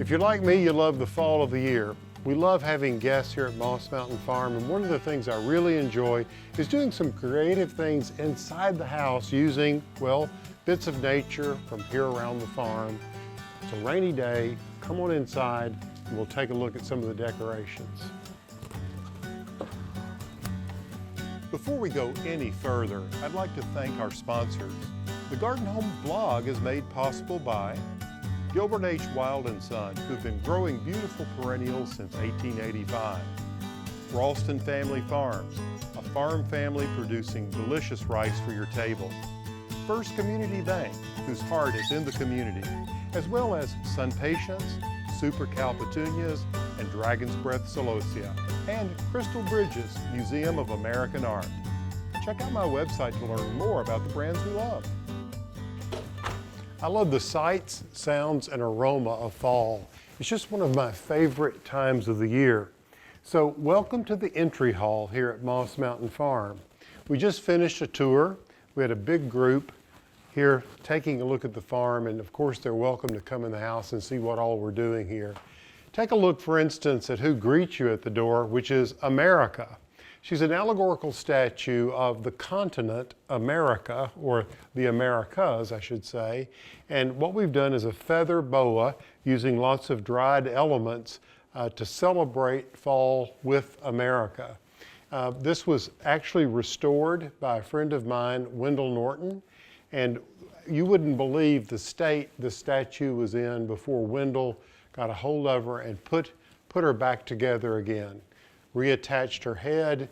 If you're like me, you love the fall of the year. We love having guests here at Moss Mountain Farm, and one of the things I really enjoy is doing some creative things inside the house using, well, bits of nature from here around the farm. It's a rainy day. Come on inside and we'll take a look at some of the decorations. Before we go any further, I'd like to thank our sponsors. The Garden Home blog is made possible by Gilbert H. Wild & Son, who've been growing beautiful perennials since 1885. Ralston Family Farms, a farm family producing delicious rice for your table. First Community Bank, whose heart is in the community, as well as Sunpatiens, SuperCal Petunias, and Dragon's Breath Celosia, and Crystal Bridges, Museum of American Art. Check out my website to learn more about the brands we love. I love the sights, sounds, and aroma of fall. It's just one of my favorite times of the year. So welcome to the entry hall here at Moss Mountain Farm. We just finished a tour. We had a big group here taking a look at the farm, and of course they're welcome to come in the house and see what all we're doing here. Take a look, for instance, at who greets you at the door, which is America. She's an allegorical statue of the continent America, or the Americas, I should say. And what we've done is a feather boa using lots of dried elements to celebrate fall with America. This was actually restored by a friend of mine, Wendell Norton, and you wouldn't believe the state the statue was in before Wendell got a hold of her and put her back together again. Reattached her head,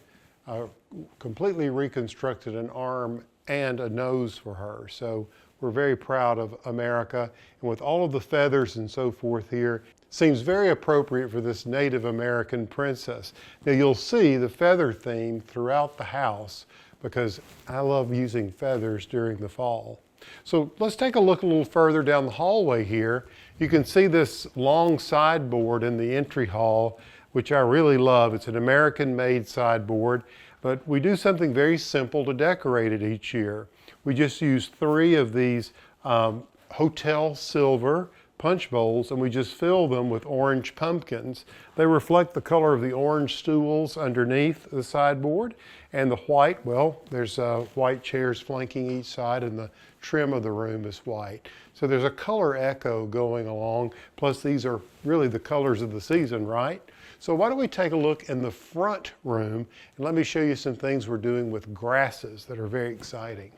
completely reconstructed an arm and a nose for her. So we're very proud of America. And with all of the feathers and so forth here, seems very appropriate for this Native American princess. Now you'll see the feather theme throughout the house because I love using feathers during the fall. So let's take a look a little further down the hallway here. You can see this long sideboard in the entry hall, which I really love. It's an American-made sideboard, but we do something very simple to decorate it each year. We just use 3 of these hotel silver punch bowls, and we just fill them with orange pumpkins. They reflect the color of the orange stools underneath the sideboard, and the white, well, there's white chairs flanking each side, and the trim of the room is white. So there's a color echo going along, plus these are really the colors of the season, right? So why don't we take a look in the front room, and let me show you some things we're doing with grasses that are very exciting.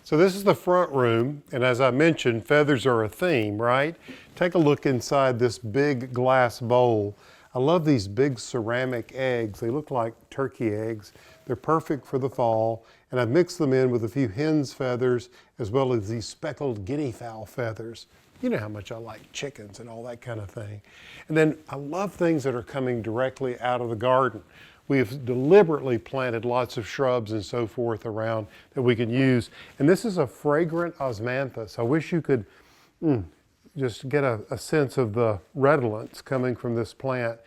So this is the front room, and as I mentioned, feathers are a theme, right? Take a look inside this big glass bowl. I love these big ceramic eggs. They look like turkey eggs. They're perfect for the fall, and I've mixed them in with a few hen's feathers as well as these speckled guinea fowl feathers. You know how much I like chickens and all that kind of thing. And then I love things that are coming directly out of the garden. We've deliberately planted lots of shrubs and so forth around that we can use. And this is a fragrant osmanthus. I wish you could just get a sense of the redolence coming from this plant.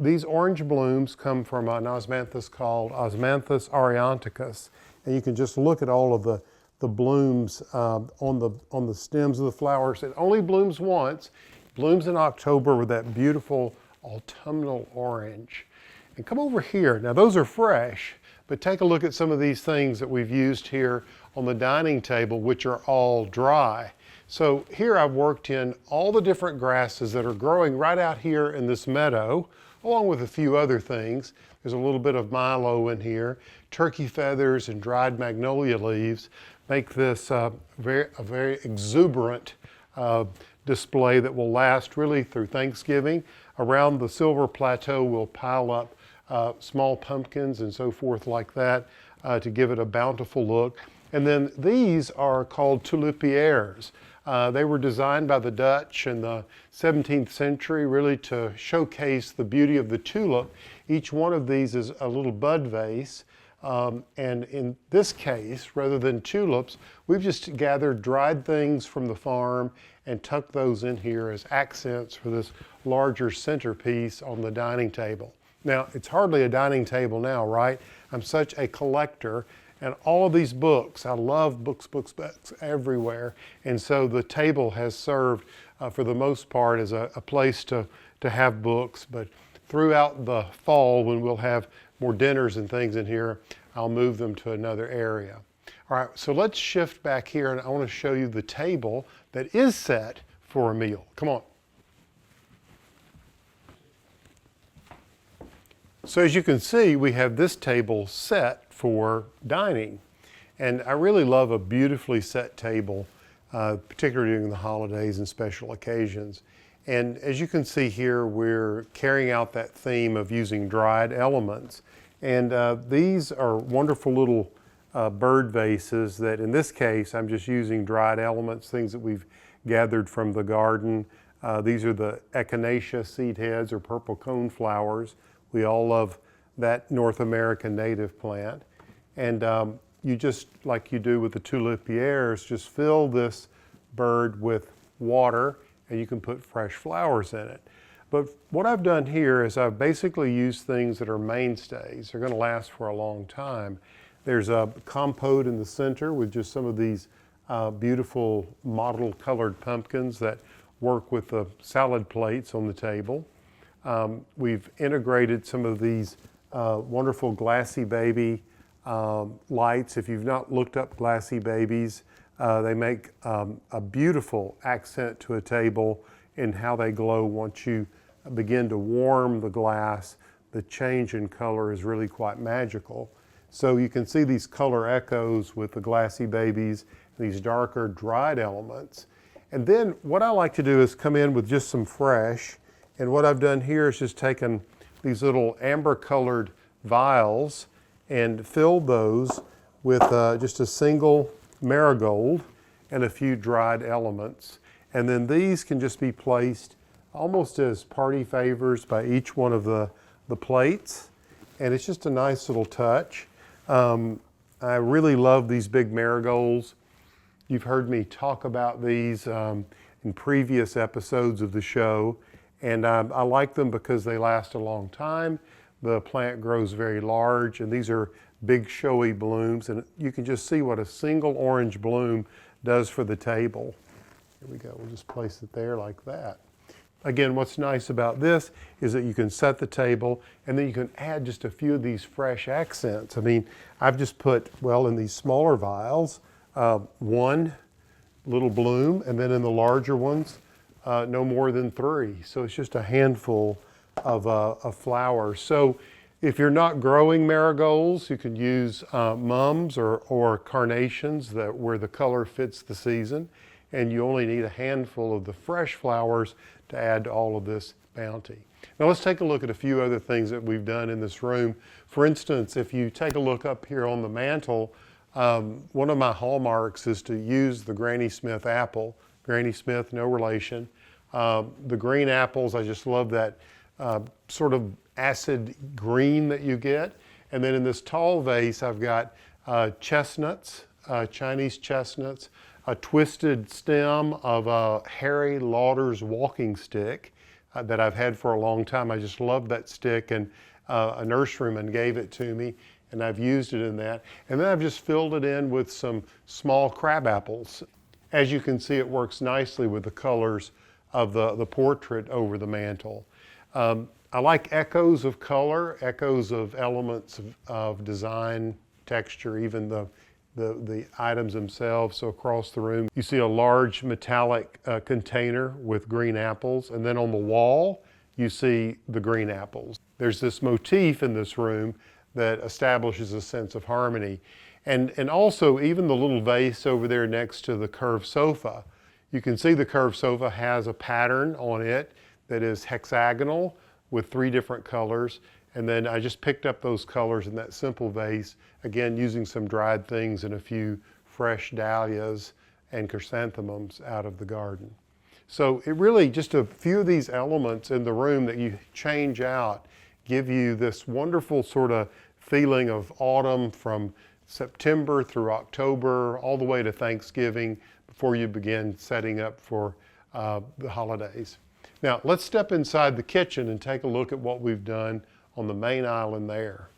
These orange blooms come from an osmanthus called Osmanthus aureonticus. And you can just look at all of the blooms on the stems of the flowers. It only blooms once. Blooms in October with that beautiful autumnal orange. And come over here. Now those are fresh, but take a look at some of these things that we've used here on the dining table, which are all dry. So here I've worked in all the different grasses that are growing right out here in this meadow, along with a few other things. There's a little bit of milo in here. Turkey feathers and dried magnolia leaves make this a very exuberant display that will last really through Thanksgiving. Around the silver plateau, we'll pile up small pumpkins and so forth like that to give it a bountiful look. And then these are called tulipières. They were designed by the Dutch in the 17th century really to showcase the beauty of the tulip. Each one of these is a little bud vase. And in this case, rather than tulips, we've just gathered dried things from the farm and tucked those in here as accents for this larger centerpiece on the dining table. Now, it's hardly a dining table now, right? I'm such a collector, and all of these books. I love books, books, books everywhere. And so the table has served for the most part as a place to have books. But throughout the fall, when we'll have more dinners and things in here, I'll move them to another area. All right, so let's shift back here, and I want to show you the table that is set for a meal. Come on. So as you can see, we have this table set for dining. And I really love a beautifully set table, particularly during the holidays and special occasions. And as you can see here, we're carrying out that theme of using dried elements. And these are wonderful little bird vases that, in this case, I'm just using dried elements, things that we've gathered from the garden. These are the Echinacea seed heads or purple cone flowers. We all love that North American native plant. And you just, like you do with the tulipiers, just fill this bird with water and you can put fresh flowers in it. But what I've done here is I've basically used things that are mainstays. They're going to last for a long time. There's a compote in the center with just some of these beautiful mottled colored pumpkins that work with the salad plates on the table. We've integrated some of these wonderful glassy baby lights. If you've not looked up glassy babies, they make a beautiful accent to a table in how they glow once you begin to warm the glass. The change in color is really quite magical. So you can see these color echoes with the glassy babies, these darker dried elements. And then what I like to do is come in with just some fresh. And what I've done here is just taken these little amber colored vials and filled those with just a single marigold and a few dried elements. And then these can just be placed almost as party favors by each one of the plates. And it's just a nice little touch. I really love these big marigolds. You've heard me talk about these in previous episodes of the show. And I like them because they last a long time. The plant grows very large, and these are big showy blooms. And you can just see what a single orange bloom does for the table. Here we go, we'll just place it there like that. Again, what's nice about this is that you can set the table and then you can add just a few of these fresh accents. I mean, I've just put, well, in these smaller vials, one little bloom, and then in the larger ones, no more than 3. So it's just a handful of flowers. So if you're not growing marigolds, you can use mums or carnations where the color fits the season. And you only need a handful of the fresh flowers to add to all of this bounty. Now let's take a look at a few other things that we've done in this room. For instance, if you take a look up here on the mantle, one of my hallmarks is to use the Granny Smith apple. Granny Smith, no relation. The green apples, I just love that sort of acid green that you get. And then in this tall vase, I've got chestnuts, Chinese chestnuts, a twisted stem of a Harry Lauder's walking stick that I've had for a long time. I just love that stick, and a nurseryman gave it to me, and I've used it in that. And then I've just filled it in with some small crab apples. As you can see, it works nicely with the colors of the portrait over the mantle. I like echoes of color, echoes of elements of design, texture, even the items themselves. So across the room, you see a large metallic container with green apples. And then on the wall, you see the green apples. There's this motif in this room that establishes a sense of harmony. And also, even the little vase over there next to the curved sofa, you can see the curved sofa has a pattern on it that is hexagonal with 3 different colors. And then I just picked up those colors in that simple vase, again, using some dried things and a few fresh dahlias and chrysanthemums out of the garden. So it really, just a few of these elements in the room that you change out give you this wonderful sort of feeling of autumn from September through October, all the way to Thanksgiving, before you begin setting up for the holidays. Now, let's step inside the kitchen and take a look at what we've done on the main island there.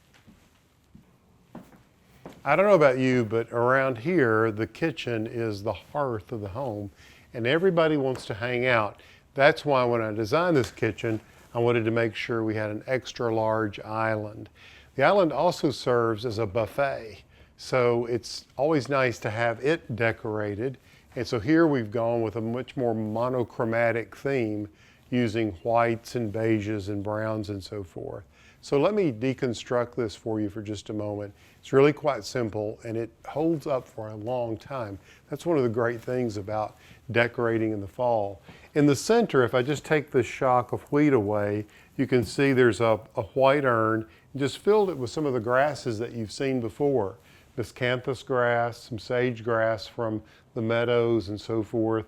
I don't know about you, but around here, the kitchen is the hearth of the home, and everybody wants to hang out. That's why when I designed this kitchen, I wanted to make sure we had an extra large island. The island also serves as a buffet, so it's always nice to have it decorated. And so here we've gone with a much more monochromatic theme, using whites and beiges and browns and so forth. So let me deconstruct this for you for just a moment. It's really quite simple and it holds up for a long time. That's one of the great things about decorating in the fall. In the center, if I just take this shock of wheat away, you can see there's a white urn. Just filled it with some of the grasses that you've seen before. Miscanthus grass, some sage grass from the meadows and so forth.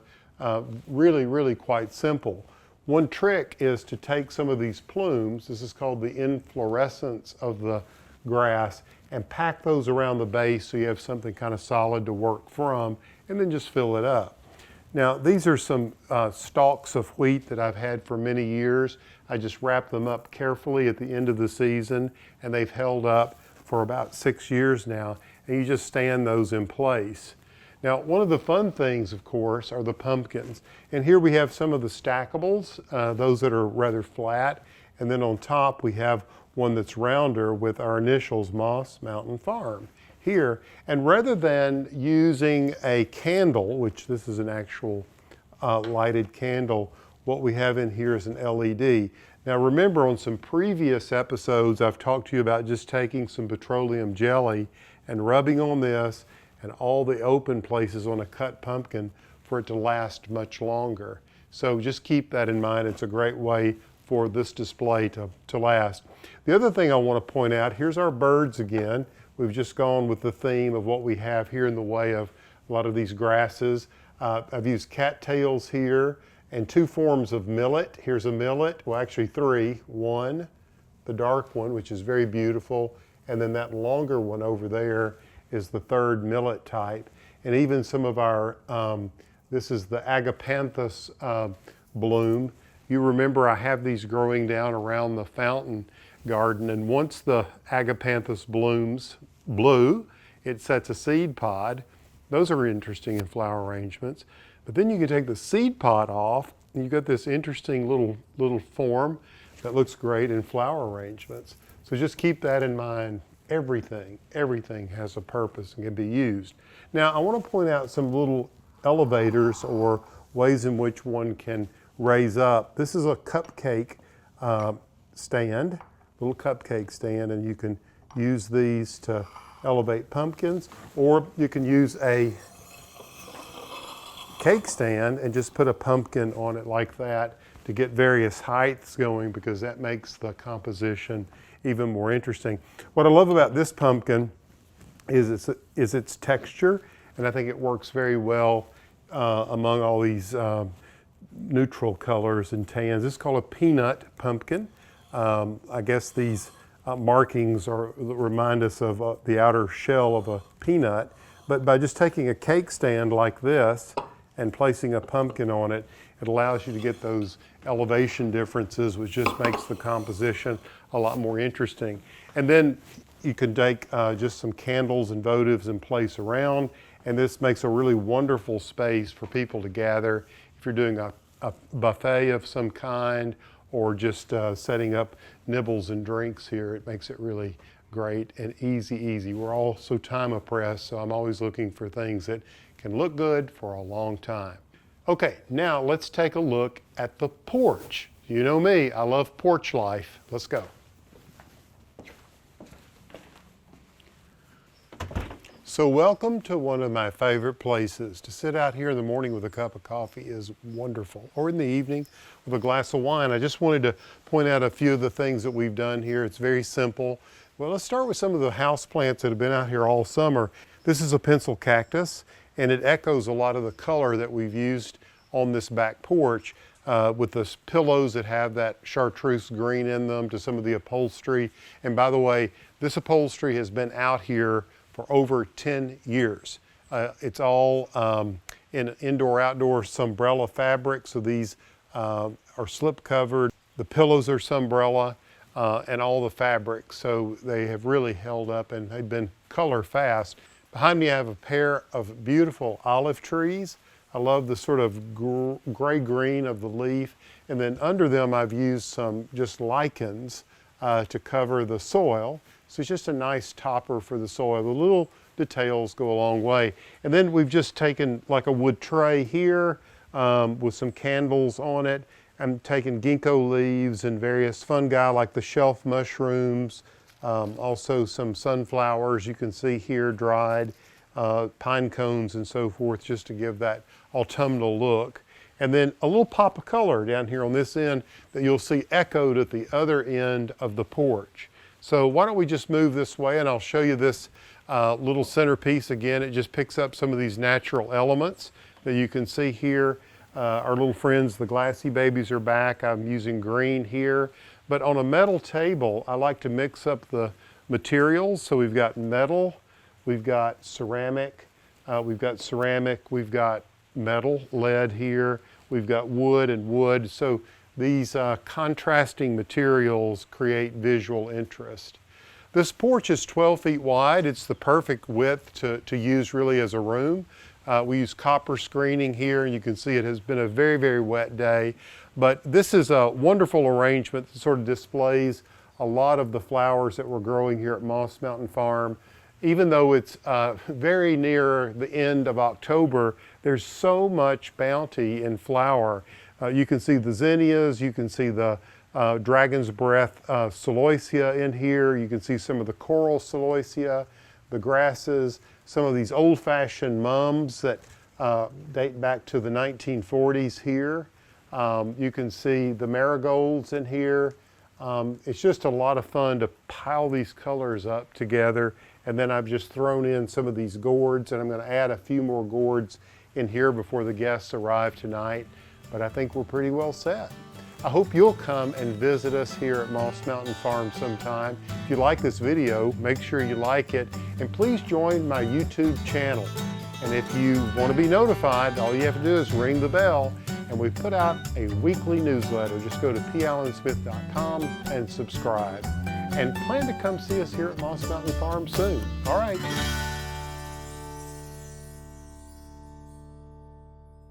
Really quite simple. One trick is to take some of these plumes, this is called the inflorescence of the grass, and pack those around the base so you have something kind of solid to work from, and then just fill it up. Now these are some stalks of wheat that I've had for many years. I just wrap them up carefully at the end of the season, and they've held up for about 6 years now, and you just stand those in place. Now, one of the fun things, of course, are the pumpkins. And here we have some of the stackables, those that are rather flat. And then on top, we have one that's rounder with our initials, Moss Mountain Farm, here. And rather than using a candle, which this is an actual lighted candle, what we have in here is an LED. Now, remember on some previous episodes, I've talked to you about just taking some petroleum jelly and rubbing on this and all the open places on a cut pumpkin for it to last much longer. So just keep that in mind. It's a great way for this display to last. The other thing I want to point out, here's our birds again. We've just gone with the theme of what we have here in the way of a lot of these grasses. I've used cattails here and 2 forms of millet. Here's a millet, well actually 3. One, the dark one, which is very beautiful, and then that longer one over there is the 3rd millet type. And even some of our, this is the Agapanthus bloom. You remember I have these growing down around the fountain garden, and once the Agapanthus blooms blue, it sets a seed pod. Those are interesting in flower arrangements. But then you can take the seed pod off, and you've got this interesting little form that looks great in flower arrangements. So just keep that in mind. Everything has a purpose and can be used. Now I want to point out some little elevators or ways in which one can raise up. This is a cupcake stand, little cupcake stand, and you can use these to elevate pumpkins, or you can use a cake stand and just put a pumpkin on it like that to get various heights going, because that makes the composition even more interesting. What I love about this pumpkin is its texture, and I think it works very well among all these neutral colors and tans. This is called a peanut pumpkin. I guess these markings remind us of the outer shell of a peanut, but by just taking a cake stand like this and placing a pumpkin on it, it allows you to get those elevation differences, which just makes the composition a lot more interesting. And then you can take just some candles and votives and place around, and this makes a really wonderful space for people to gather. If you're doing a buffet of some kind, or just setting up nibbles and drinks here, it makes it really great and easy. We're all so time oppressed, so I'm always looking for things that can look good for a long time. Okay, now let's take a look at the porch. You know me, I love porch life. Let's go. So welcome to one of my favorite places. To sit out here in the morning with a cup of coffee is wonderful, or in the evening with a glass of wine. I just wanted to point out a few of the things that we've done here. It's very simple. Well, let's start with some of the house plants that have been out here all summer. This is a pencil cactus, and it echoes a lot of the color that we've used on this back porch with the pillows that have that chartreuse green in them, to some of the upholstery. And by the way, this upholstery has been out here for over 10 years. It's all in indoor-outdoor Sunbrella fabric, so these are slip covered. The pillows are Sunbrella. and all the fabrics. So they have really held up and they've been color fast. Behind me I have a pair of beautiful olive trees. I love the sort of gray-green of the leaf. And then under them I've used some just lichens to cover the soil. So it's just a nice topper for the soil. The little details go a long way. And then we've just taken like a wood tray here with some candles on it. I'm taking ginkgo leaves and various fungi like the shelf mushrooms, also some sunflowers you can see here dried, pine cones and so forth, just to give that autumnal look. And then a little pop of color down here on this end that you'll see echoed at the other end of the porch. So why don't we just move this way and I'll show you this little centerpiece again. It just picks up some of these natural elements that you can see here. Our little friends, the glassy babies, are back. I'm using green here. But on a metal table, I like to mix up the materials. So we've got metal, we've got ceramic, we've got metal, lead here, we've got wood and wood. So these contrasting materials create visual interest. This porch is 12 feet wide. It's the perfect width to use really as a room. We use copper screening here, and you can see it has been a very, very wet day. But this is a wonderful arrangement that sort of displays a lot of the flowers that we're growing here at Moss Mountain Farm. Even though it's very near the end of October, there's so much bounty in flower. You can see the zinnias, you can see the dragon's breath celosia in here, you can see some of the coral celosia, the grasses, some of these old-fashioned mums that date back to the 1940s here. You can see the marigolds in here. It's just a lot of fun to pile these colors up together. And then I've just thrown in some of these gourds, and I'm going to add a few more gourds in here before the guests arrive tonight. But I think we're pretty well set. I hope you'll come and visit us here at Moss Mountain Farm sometime. If you like this video, make sure you like it, and please join my YouTube channel. And if you want to be notified, all you have to do is ring the bell, and we put out a weekly newsletter. Just go to pallensmith.com and subscribe. And plan to come see us here at Moss Mountain Farm soon. All right.